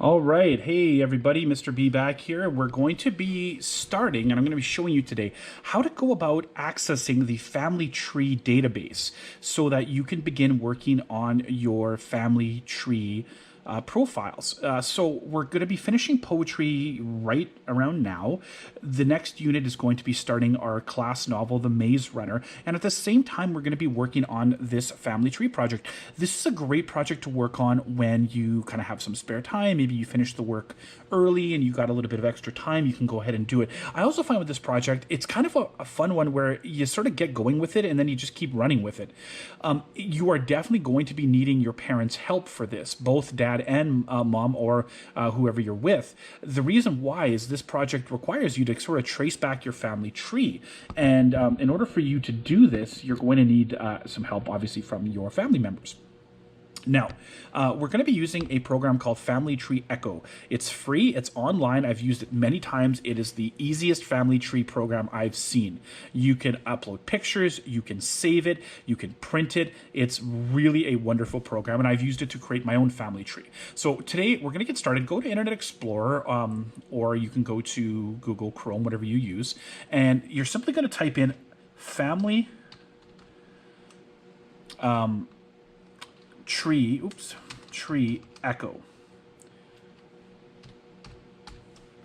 All right. Hey, everybody. Mr. B back here. We're going to be starting, and I'm going to be showing you today how to go about accessing the family tree database so that you can begin working on your family tree profiles. So we're going to be finishing poetry right around now. The next unit is going to be starting our class novel, The Maze Runner, and at the same time, we're going to be working on this family tree project. This is a great project to work on when you kind of have some spare time. Maybe you finish the work early and you got a little bit of extra time. You can go ahead and do it. I also find with this project, it's kind of a fun one where you sort of get going with it and then you just keep running with it. You are definitely going to be needing your parents' help for this, both dad and mom or whoever you're with. The reason why is this project requires you to sort of trace back your family tree. And in order for you to do this, you're going to need some help, obviously, from your family members. Now, we're going to be using a program called Family Tree Echo. It's free. It's online. I've used it many times. It is the easiest family tree program I've seen. You can upload pictures. You can save it. You can print it. It's really a wonderful program, and I've used it to create my own family tree. So today, we're going to get started. Go to Internet Explorer, or you can go to Google Chrome, whatever you use, and you're simply going to type in family tree echo.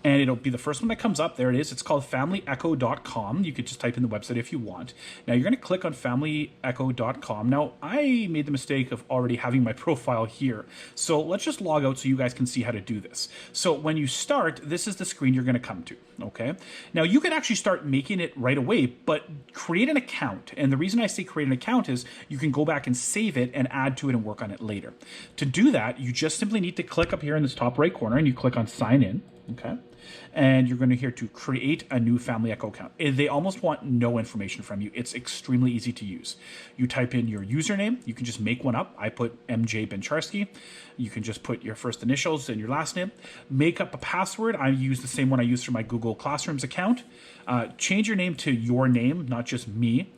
And it'll be the first one that comes up. There it is. It's called familyecho.com. You could just type in the website if you want. Now you're going to click on familyecho.com. Now I made the mistake of already having my profile here. So let's just log out so you guys can see how to do this. So when you start, this is the screen you're going to come to. Okay. Now you can actually start making it right away, but create an account. And the reason I say create an account is you can go back and save it and add to it and work on it later. To do that, you just simply need to click up here in this top right corner and you click on sign in. Okay. And you're going to here to create a new Family Echo account. They almost want no information from you. It's extremely easy to use. You type in your username. You can just make one up. I put MJ Bencharsky. You can just put your first initials and your last name. Make up a password. I use the same one I use for my Google Classrooms account. Change your name to your name, not just me.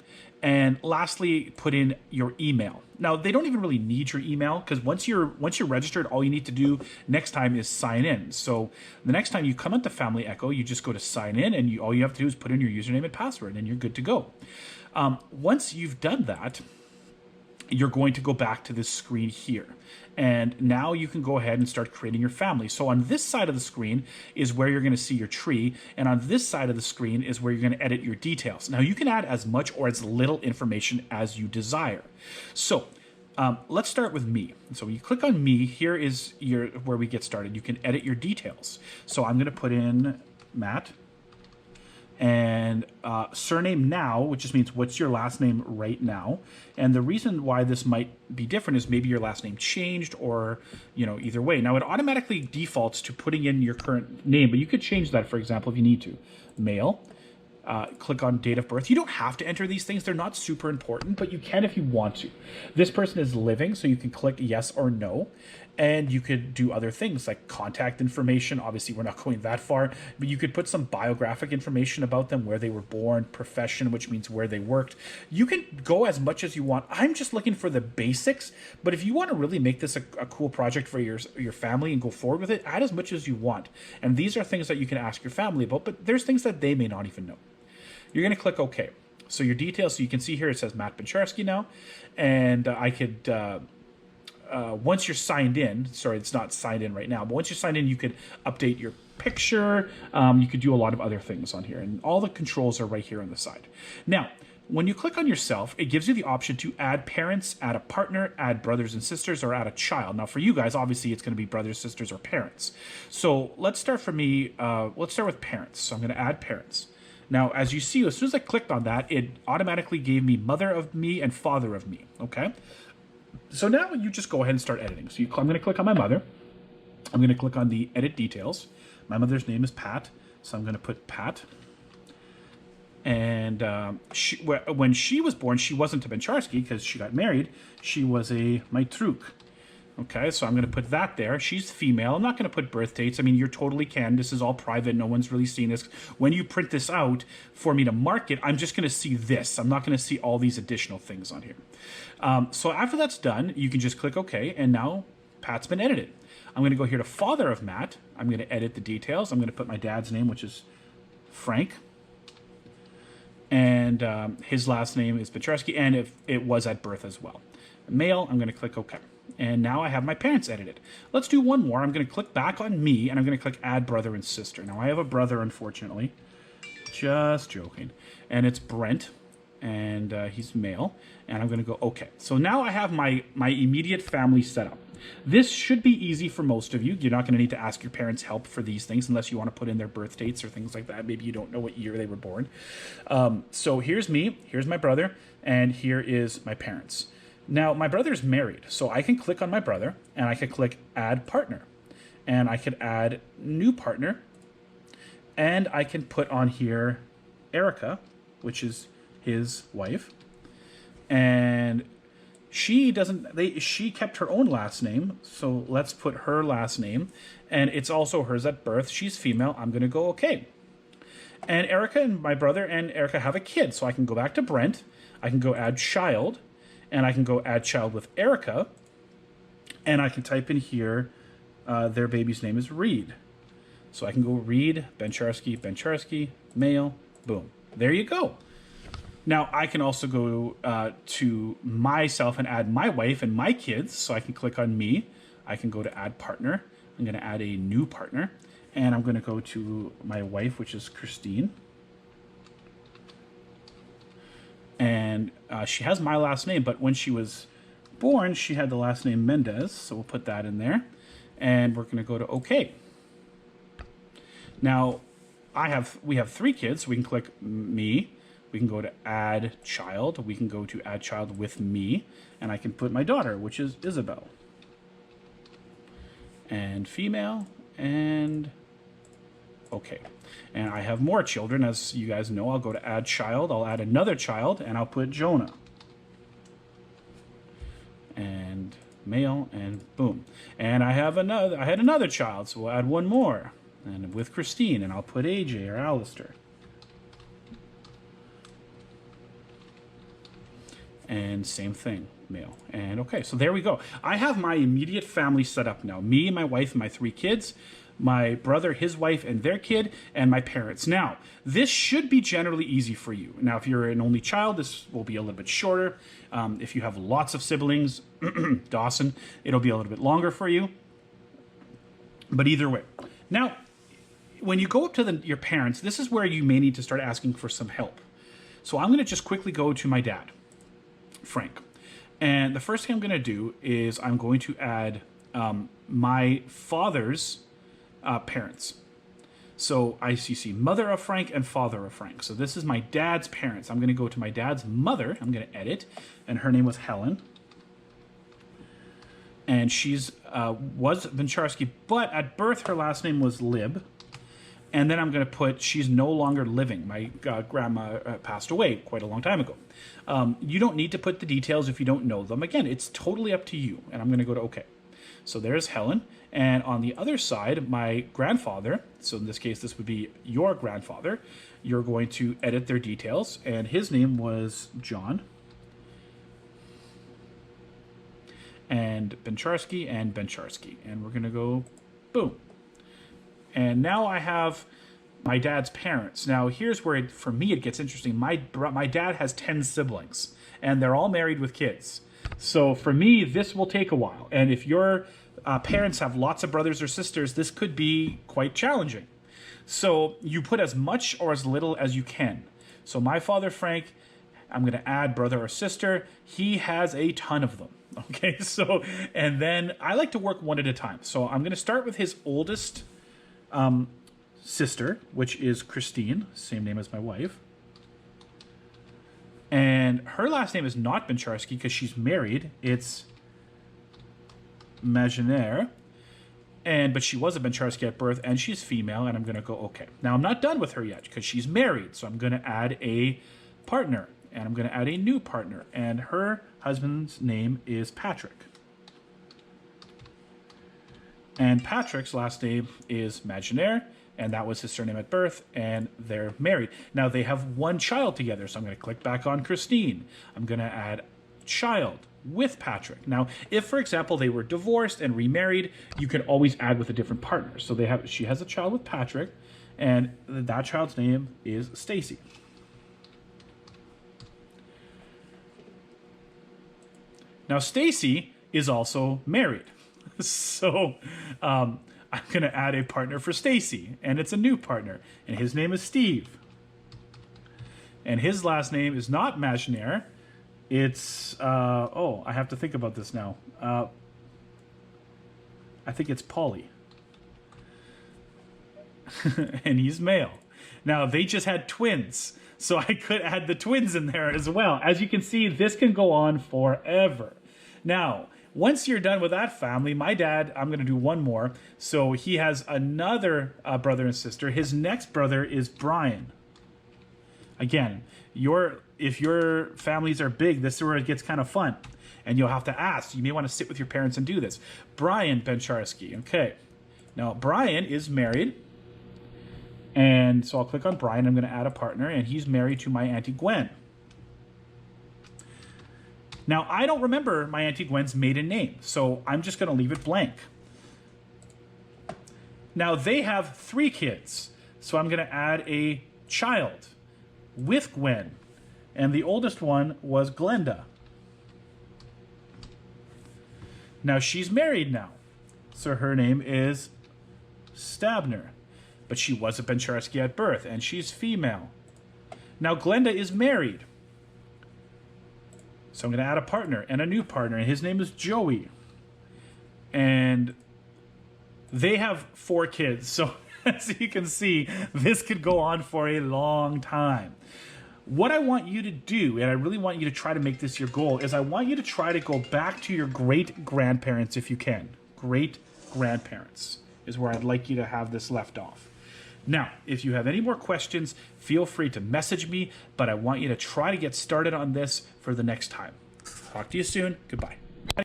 And lastly, put in your email. Now, they don't even really need your email because once you're registered, all you need to do next time is sign in. So the next time you come into Family Echo, you just go to sign in, and all you have to do is put in your username and password, and you're good to go. Once you've done that, you're going to go back to this screen here. And now you can go ahead and start creating your family. So on this side of the screen is where you're going to see your tree. And on this side of the screen is where you're going to edit your details. Now you can add as much or as little information as you desire. So let's start with me. So you click on me. Here is where we get started. You can edit your details. So I'm going to put in Matt. And surname now, which just means what's your last name right now. And the reason why this might be different is maybe your last name changed or, either way. Now, it automatically defaults to putting in your current name, but you could change that, for example, if you need to. Male. Click on date of birth. You don't have to enter these things. They're not super important, but you can if you want to. This person is living, so you can click yes or no. And you could do other things like contact information. Obviously, we're not going that far, but you could put some biographic information about them, where they were born, profession, which means where they worked. You can go as much as you want. I'm just looking for the basics, but if you want to really make this a cool project for your family and go forward with it, add as much as you want. And these are things that you can ask your family about, but there's things that they may not even know. You're going to click OK. So your details, so you can see here it says Matt Bencharsky now, and I could... once you're signed in, sorry, it's not signed in right now, but once you're signed in, you could update your picture. You could do a lot of other things on here, and all the controls are right here on the side. Now, when you click on yourself, it gives you the option to add parents, add a partner, add brothers and sisters, or add a child. Now, for you guys, obviously, it's going to be brothers, sisters, or parents. So let's start for me. Let's start with parents. So I'm going to add parents. Now, as you see, as soon as I clicked on that, it automatically gave me mother of me and father of me, okay? So now you just go ahead and start editing. So I'm going to click on my mother. I'm going to click on the edit details. My mother's name is Pat, so I'm going to put Pat. And when she was born, she wasn't a Bencharsky because she got married. She was a Maitruk. Okay, so I'm going to put that there. She's female. I'm not going to put birth dates. I mean, you totally can. This is all private. No one's really seeing this. When you print this out for me to mark it, I'm just going to see this. I'm not going to see all these additional things on here. So after that's done, you can just click OK. And now Pat's been edited. I'm going to go here to father of Matt. I'm going to edit the details. I'm going to put my dad's name, which is Frank. And his last name is Bencharsky, and if it was at birth as well. Male, I'm going to click OK. And now I have my parents edited. Let's do one more. I'm going to click back on me, and I'm going to click add brother and sister. Now, I have a brother, unfortunately. Just joking. And it's Brent, and he's male. And I'm going to go OK. So now I have my immediate family set up. This should be easy for most of you. You're not going to need to ask your parents' help for these things unless you want to put in their birth dates or things like that. Maybe you don't know what year they were born. So here's me, here's my brother, and here is my parents. Now, my brother's married, so I can click on my brother, and I can click Add Partner. And I could add New Partner, and I can put on here Erica, which is his wife. And she kept her own last name, so let's put her last name. And it's also hers at birth. She's female. I'm going to go OK. And Erica and my brother and Erica have a kid, so I can go back to Brent. I can go add child, and I can go add child with Erica. And I can type in here, their baby's name is Reed. So I can go Reed, Bencharsky, male, boom. There you go. Now, I can also go to myself and add my wife and my kids. So I can click on me. I can go to add partner. I'm going to add a new partner. And I'm going to go to my wife, which is Christine. And she has my last name, but when she was born, she had the last name Mendez. So we'll put that in there. And we're going to go to OK. Now, we have 3 kids. So we can click me. We can go to add child. We can go to add child with me. And I can put my daughter, which is Isabel. And female. And okay. And I have more children, as you guys know. I'll go to add child. I'll add another child, and I'll put Jonah. And male, and boom. And I had another child, so we'll add one more. And with Christine, and I'll put AJ or Alistair. And same thing, male. And okay, so there we go. I have my immediate family set up now. Me, my wife, and my 3 kids. My brother, his wife, and their kid, and my parents. Now, this should be generally easy for you. Now, if you're an only child, this will be a little bit shorter. If you have lots of siblings, Dawson, it'll be a little bit longer for you. But either way. Now, when you go up to your parents, this is where you may need to start asking for some help. So I'm going to just quickly go to my dad, Frank. And the first thing I'm going to do is I'm going to add my father's parents. So you see mother of Frank and father of Frank. So this is my dad's parents. I'm going to go to my dad's mother. I'm going to edit. And her name was Helen. And she's was Bencharsky, but at birth her last name was Lib. And then I'm going to put she's no longer living. My grandma passed away quite a long time ago. You don't need to put the details if you don't know them. Again, it's totally up to you. And I'm going to go to OK. So there's Helen. And on the other side, my grandfather, so in this case, this would be your grandfather, you're going to edit their details. And his name was John. And Bencharsky. And we're going to go boom. And now I have my dad's parents. Now, here's where, for me, it gets interesting. My dad has 10 siblings, and they're all married with kids. So for me, this will take a while. And if your parents have lots of brothers or sisters, this could be quite challenging. So you put as much or as little as you can. So my father, Frank, I'm going to add brother or sister. He has a ton of them. Okay, so, and then I like to work one at a time. So I'm going to start with his oldest sister, which is Christine, same name as my wife. And her last name is not Bencharsky because she's married. It's Maginaire. But she was a Bencharsky at birth, and she's female, and I'm going to go okay. Now, I'm not done with her yet because she's married, so I'm going to add a partner, and I'm going to add a new partner, and her husband's name is Patrick. And Patrick's last name is Maginaire, and that was his surname at birth, and they're married. Now, they have one child together, so I'm going to click back on Christine. I'm going to add child, with Patrick. Now, if, for example, they were divorced and remarried, you can always add with a different partner. So she has a child with Patrick, and that child's name is Stacy. Now, Stacy is also married. So I'm going to add a partner for Stacy, and it's a new partner, and his name is Steve. And his last name is not Maginaire. It's, I have to think about this now. I think it's Polly. And he's male. Now, they just had twins, so I could add the twins in there as well. As you can see, this can go on forever. Now, once you're done with that family, my dad, I'm going to do one more. So he has another brother and sister. His next brother is Brian. Again, if your families are big, this is where it gets kind of fun. And you'll have to ask. You may want to sit with your parents and do this. Brian Bencharsky. Okay. Now, Brian is married. And so I'll click on Brian. I'm going to add a partner. And he's married to my Auntie Gwen. Now, I don't remember my Auntie Gwen's maiden name, so I'm just going to leave it blank. Now, they have 3 kids, so I'm going to add a child with Gwen, and the oldest one was Glenda. Now, she's married now, so her name is Stabner, but she was a Bencharsky at birth, and she's female. Now, Glenda is married. So I'm going to add a partner and a new partner, and his name is Joey. And they have 4 kids. So as you can see, this could go on for a long time. What I want you to do, and I really want you to try to make this your goal, is I want you to try to go back to your great-grandparents if you can. Great-grandparents is where I'd like you to have this left off. Now, if you have any more questions, feel free to message me, but I want you to try to get started on this for the next time. Talk to you soon. Goodbye.